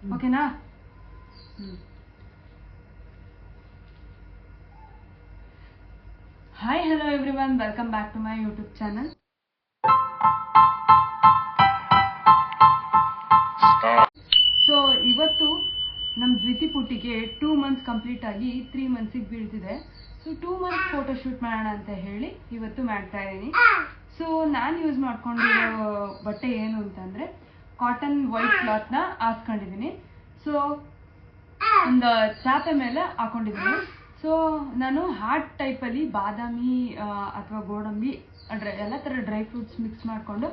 ಓಕೆನಾ? Hi hello everyone, welcome back to my YouTube channel. So ಇವತ್ತು ನಮ್ಮ ದ್ವಿತಿ ಪುಟ್ಟಿಗೆ 2 months complete ಆಗಿ 3 months ಬೀಳ್ತಿದೆ. ಸೊ 2 months ಫೋಟೋ ಶೂಟ್ ಮಾಡೋಣ ಅಂತ ಹೇಳಿ ಇವತ್ತು ಮಾಡ್ತಾ ಇದ್ದೀನಿ. ಸೊ ನಾನು ಯೂಸ್ ಮಾಡ್ಕೊಂಡಿರೋ ಬಟ್ಟೆ ಏನು ಅಂತಂದರೆ ಕಾಟನ್ ವೈಟ್ ಕ್ಲಾತ್ನ ಹಾಸ್ಕೊಂಡಿದ್ದೀನಿ. ಸೊ ಒಂದು ಚಾಪೆ ಮೇಲೆ ಹಾಕೊಂಡಿದ್ದೀನಿ. ಸೊ ನಾನು ಹಾರ್ಟ್ ಟೈಪಲ್ಲಿ ಬಾದಾಮಿ ಅಥವಾ ಗೋಡಂಬಿ ಎಲ್ಲ ಥರ ಡ್ರೈ ಫ್ರೂಟ್ಸ್ ಮಿಕ್ಸ್ ಮಾಡಿಕೊಂಡು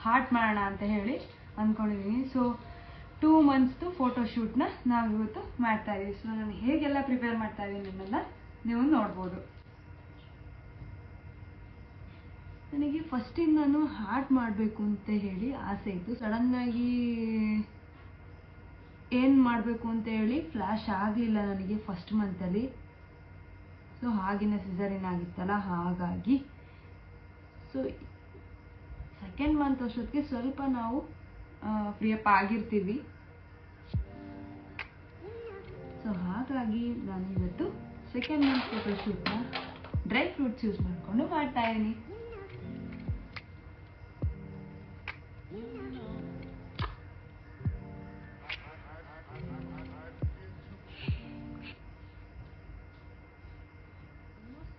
ಹಾರ್ಟ್ ಮಾಡೋಣ ಅಂತ ಹೇಳಿ ಅಂದ್ಕೊಂಡಿದ್ದೀನಿ. ಸೊ 2 months ಫೋಟೋ ಶೂಟ್ನ ನಾವು ಇವತ್ತು ಮಾಡ್ತಾ ಇದ್ದೀವಿ. ಸೊ ನಾನು ಹೇಗೆಲ್ಲ ಪ್ರಿಪೇರ್ ಮಾಡ್ತಾ ಇದ್ದೀನಿ ಅನ್ನೋದನ್ನ ನೀವು ನೋಡ್ಬೋದು. ನನಗೆ ಫಸ್ಟಿಂದ ನಾನು ಹಾರ್ಟ್ ಮಾಡಬೇಕು ಅಂತ ಹೇಳಿ ಆಸೆ ಇತ್ತು. ಸಡನ್ನಾಗಿ ಏನು ಮಾಡಬೇಕು ಅಂತ ಹೇಳಿ ಫ್ಲ್ಯಾಶ್ ಆಗಲಿಲ್ಲ ನನಗೆ ಫಸ್ಟ್ ಮಂತಲ್ಲಿ. ಸೊ ಹಾಗೆಯೇ ಸಿಸರಿನ್ ಆಗಿತ್ತಲ್ಲ, ಹಾಗಾಗಿ ಸೊ ಸೆಕೆಂಡ್ ಮಂತ್ ಅಷ್ಟೊತ್ತಿಗೆ ಸ್ವಲ್ಪ ನಾವು ಫ್ರೀಯಪ್ ಆಗಿರ್ತೀವಿ. ಸೊ ಹಾಗಾಗಿ ನಾನು ಇವತ್ತು ಸೆಕೆಂಡ್ ಮಂತ್ ಫೋಟೋ ಶೂಟ್ನ ಡ್ರೈ ಫ್ರೂಟ್ಸ್ ಯೂಸ್ ಮಾಡಿಕೊಂಡು ಮಾಡ್ತಾ ಇದ್ದೀನಿ.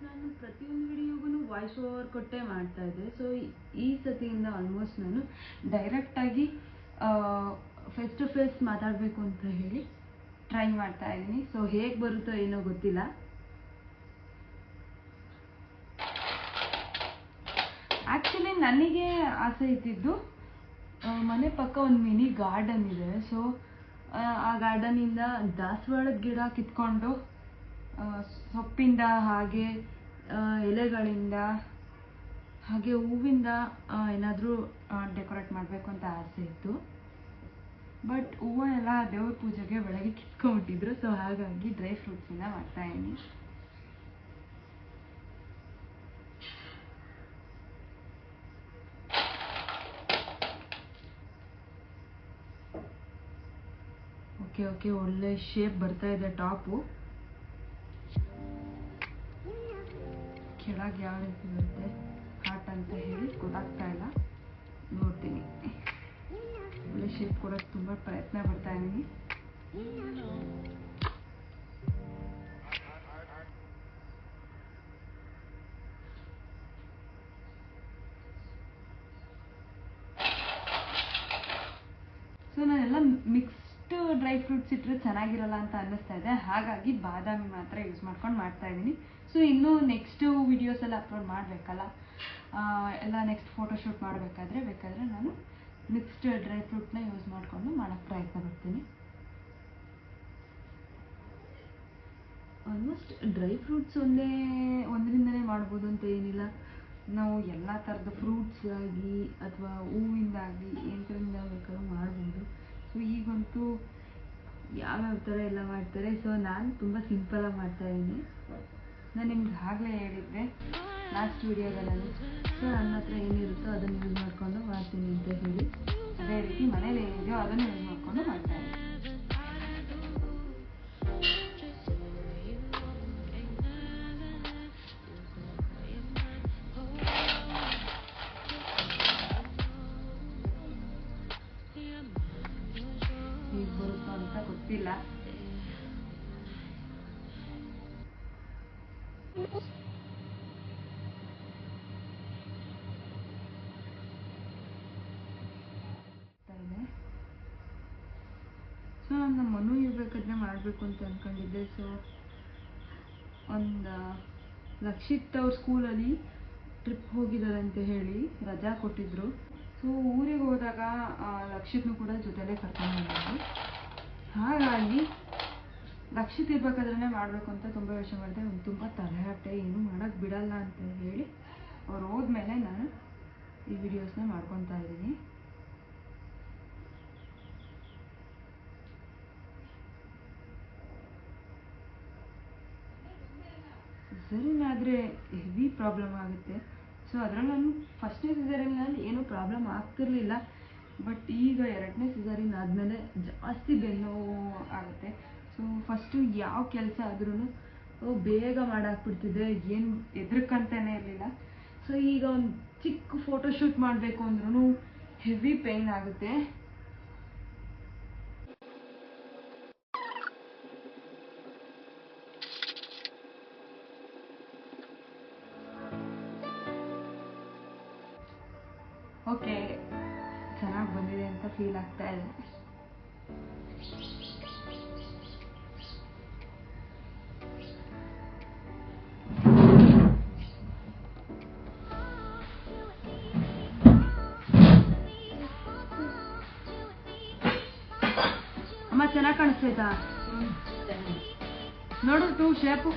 ನಾನು ಪ್ರತಿಯೊಂದು ವಿಡಿಯೋಗೂ ವಾಯ್ಸ್ ಓವರ್ ಕೊಟ್ಟೆ ಮಾಡ್ತಾ ಇದ್ದೆ. ಸೊ ಈ ಸತಿಯಿಂದ ಆಲ್ಮೋಸ್ಟ್ ನಾನು ಡೈರೆಕ್ಟಾಗಿ ಫೇಸ್ ಟು ಫೇಸ್ ಮಾತಾಡಬೇಕು ಅಂತ ಹೇಳಿ ಟ್ರೈ ಮಾಡ್ತಾ ಇದ್ದೀನಿ. ಸೊ ಹೇಗೆ ಬರುತ್ತೋ ಏನೋ ಗೊತ್ತಿಲ್ಲ. ಆ್ಯಕ್ಚುಲಿ ನನಗೆ ಆಸೆ ಇದ್ದಿದ್ದು ಮನೆ ಪಕ್ಕ ಒಂದು ಮಿನಿ ಗಾರ್ಡನ್ ಇದೆ. ಸೊ ಆ ಗಾರ್ಡನಿಂದ ದಾಸವಾಳದ ಗಿಡ ಕಿತ್ಕೊಂಡು ಸೊಪ್ಪಿಂದ ಹಾಗೆ ಎಲೆಗಳಿಂದ ಹಾಗೆ ಹೂವಿಂದ ಏನಾದರೂ ಡೆಕೋರೇಟ್ ಮಾಡಬೇಕು ಅಂತ ಆಸೆ ಇತ್ತು. ಬಟ್ ಹೂವು ಎಲ್ಲ ದೇವ್ರ ಪೂಜೆಗೆ ಬೆಳಗ್ಗೆ ಕಿತ್ಕೊಂಡ್ಬಿಟ್ಟಿದ್ರು. ಸೊ ಹಾಗಾಗಿ ಡ್ರೈ ಫ್ರೂಟ್ಸಿಂದ ಮಾಡ್ತಾಯಿದ್ದೀನಿ. ಓಕೆ ಒಳ್ಳೆ ಶೇಪ್ ಬರ್ತಾ ಇದೆ. ಟಾಪು ಕೆಳಗೆ ಯಾವ ರೀತಿ ಬರುತ್ತೆ ಹಾರ್ಟ್ ಅಂತ ಹೇಳಿ ಗೊತ್ತಾಗ್ತಾ ಇಲ್ಲ, ನೋಡ್ತೀನಿ. ಒಳ್ಳೆ ಶೇಪ್ ಕೊಡೋಕ್ಕೆ ತುಂಬ ಪ್ರಯತ್ನ ಪಡ್ತಾ ಇದ್ದೀನಿ. ಸೊ ನಾನೆಲ್ಲ ಮಿಕ್ಸ್ಡ್ ಡ್ರೈ ಫ್ರೂಟ್ಸ್ ಇಟ್ಟರೆ ಚೆನ್ನಾಗಿರಲ್ಲ ಅಂತ ಅನ್ನಿಸ್ತಾ ಇದೆ. ಹಾಗಾಗಿ ಬಾದಾಮಿ ಮಾತ್ರ ಯೂಸ್ ಮಾಡ್ಕೊಂಡು ಮಾಡ್ತಾ ಇದ್ದೀನಿ. ಸೊ ಇನ್ನೂ ನೆಕ್ಸ್ಟ್ ವಿಡಿಯೋಸ್ ಎಲ್ಲ ಅಪ್ಲೋಡ್ ಮಾಡಬೇಕಲ್ಲ, ಎಲ್ಲ ನೆಕ್ಸ್ಟ್ ಫೋಟೋ ಶೂಟ್ ಬೇಕಾದರೆ ನಾನು ಮಿಕ್ಸ್ಡ್ ಡ್ರೈ ಫ್ರೂಟ್ನ ಯೂಸ್ ಮಾಡಿಕೊಂಡು ಮಾಡೋಕ್ಕೆ ಪ್ರಯತ್ನ ಪಡ್ತೀನಿ. ಆಲ್ಮೋಸ್ಟ್ ಡ್ರೈ ಫ್ರೂಟ್ಸ್ ಒಂದರಿಂದನೇ ಮಾಡ್ಬೋದು ಅಂತ ಏನಿಲ್ಲ. ನಾವು ಎಲ್ಲ ಥರದ ಫ್ರೂಟ್ಸ್ ಆಗಿ ಅಥವಾ ಹೂವಿಂದಾಗಲಿ ಎಂಟರಿಂದ ಬೇಕಾದ್ರೂ ಮಾಡ್ಬೋದು. ಸೊ ಈಗಂತೂ ಯಾವ್ಯಾವ ಥರ ಎಲ್ಲ ಮಾಡ್ತಾರೆ. ಸೊ ನಾನು ತುಂಬ ಸಿಂಪಲಾಗಿ ಮಾಡ್ತಾಯಿದ್ದೀನಿ. ನಾನು ನಿಮ್ಗೆ ಆಗಲೇ ಹೇಳಿದ್ದೆ ಲಾಸ್ಟ್ ವಿಡಿಯೋಗಳಲ್ಲಿ. ಸೊ ನನ್ನ ಹತ್ರ ಏನಿರುತ್ತೋ ಅದನ್ನು ಯೂಸ್ ಮಾಡಿಕೊಂಡು ಮಾಡ್ತೀನಿ ಅಂತ ಹೇಳಿ, ಅದೇ ರೀತಿ ಮನೇಲಿ ಏನಿದೆಯೋ ಅದನ್ನು ಯೂಸ್ ಮಾಡಿಕೊಂಡು ಮಾಡ್ತಾಯಿದ್ದೀನಿ. ಹೇಗೆ ಬರುತ್ತೋ ಅಂತ ಗೊತ್ತಿಲ್ಲ. ಸೊ ನಮ್ಮ ಮನು ಇರಬೇಕಾದ್ರೆ ಮಾಡಬೇಕು ಅಂತ ಅಂದ್ಕೊಂಡಿದ್ದೆ. ಸೊ ಒಂದು ಲಕ್ಷಿತ್ ಅವ್ರ ಸ್ಕೂಲಲ್ಲಿ ಟ್ರಿಪ್ ಹೋಗಿದ್ದಾರೆ ಅಂತ ಹೇಳಿ ರಜಾ ಕೊಟ್ಟಿದ್ರು. ಸೊ ಊರಿಗೆ ಹೋದಾಗ ಲಕ್ಷಿತ್ನು ಕೂಡ ಜೊತೆಲೇ ಕರ್ಕೊಂಡು ಬಂದಿದ್ರು. ಹಾಗಾಗಿ ಲಕ್ಷಿತ್ ಇರಬೇಕಾದ್ರೆ ಮಾಡಬೇಕು ಅಂತ ತುಂಬ ಯೋಚನೆ ಮಾಡಿದೆ. ಒಂದು ತುಂಬ ತಲೆಹರಟೆ, ಏನೂ ಮಾಡೋಕ್ಕೆ ಬಿಡಲ್ಲ ಅಂತ ಹೇಳಿ ಅವ್ರು ಹೋದ್ಮೇಲೆ ನಾನು ಈ ವಿಡಿಯೋಸ್ನ ಮಾಡ್ಕೊತಾ ಇದ್ದೀನಿ. ಸಿಸರಿನ್ ಆದರೆ ಹೆವಿ ಪ್ರಾಬ್ಲಮ್ ಆಗುತ್ತೆ. ಸೊ ಅದರಲ್ಲಿ ನಾನು ಫಸ್ಟ್ನೇ ಸಿಸರಿನಲ್ಲಿ ಏನೂ ಪ್ರಾಬ್ಲಮ್ ಆಗ್ತಿರಲಿಲ್ಲ. ಬಟ್ ಈಗ 2ನೇ ಸಿಸರಿನ್ ಆದಮೇಲೆ ಜಾಸ್ತಿ ಬೆನ್ನೋವು ಆಗುತ್ತೆ. ಸೊ ಫಸ್ಟು ಯಾವ ಕೆಲಸ ಆದ್ರೂ ಬೇಗ ಮಾಡಾಕ್ಬಿಡ್ತಿದ್ದೆ, ಏನು ಹೆದರ್ಕಂತಾನೆ ಇರಲಿಲ್ಲ. ಸೊ ಈಗ ಒಂದು ಚಿಕ್ಕ ಫೋಟೋಶೂಟ್ ಮಾಡಬೇಕು ಅಂದ್ರೂ ಹೆವಿ ಪೇಯ್ನ್ ಆಗುತ್ತೆ. ಓಕೆ, ಚೆನ್ನಾಗಿ ಬಂದಿದೆ ಅಂತ ಫೀಲ್ ಆಗ್ತಾ ಇದೆ. ಅಮ್ಮ ಚೆನ್ನಾಗಿ ಕಾಣಿಸ್ತೈತಾ? ನೋಡು ಟೂ ಶೇಪು.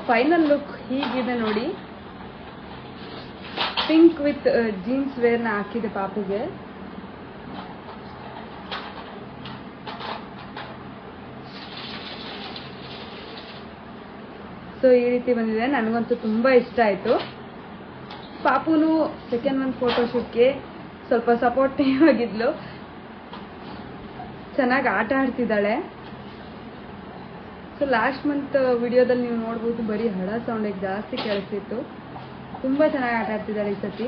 ಫೈನಲ್ ಲುಕ್ ಹೀಗಿದೆ ನೋಡಿ. ಪಿಂಕ್ ವಿತ್ ಜೀನ್ಸ್ ವೇರ್ನ ಹಾಕಿದೆ ಪಾಪುಗೆ. ಸೊ ಈ ರೀತಿ ಬಂದಿದೆ. ನನಗಂತೂ ತುಂಬಾ ಇಷ್ಟ ಆಯ್ತು. ಪಾಪುನು ಸೆಕೆಂಡ್ ಒಂದು ಫೋಟೋಶೂಟ್ಗೆ ಸ್ವಲ್ಪ ಸಪೋರ್ಟಿವ್ ಆಗಿದ್ಲು, ಚೆನ್ನಾಗಿ ಆಟ ಆಡ್ತಿದ್ದಾಳೆ. ಸೊ ಲಾಸ್ಟ್ ಮಂತ್ ವಿಡಿಯೋದಲ್ಲಿ ನೀವು ನೋಡ್ಬೋದು, ಬರೀ ಹಳ ಸೌಂಡಿಗೆ ಜಾಸ್ತಿ ಕೇಳಿಸ್ತಿತ್ತು. ತುಂಬ ಚೆನ್ನಾಗಿ ಆಟ ಆಡ್ತಿದ್ದಾಳೆ ಈ ಸತಿ.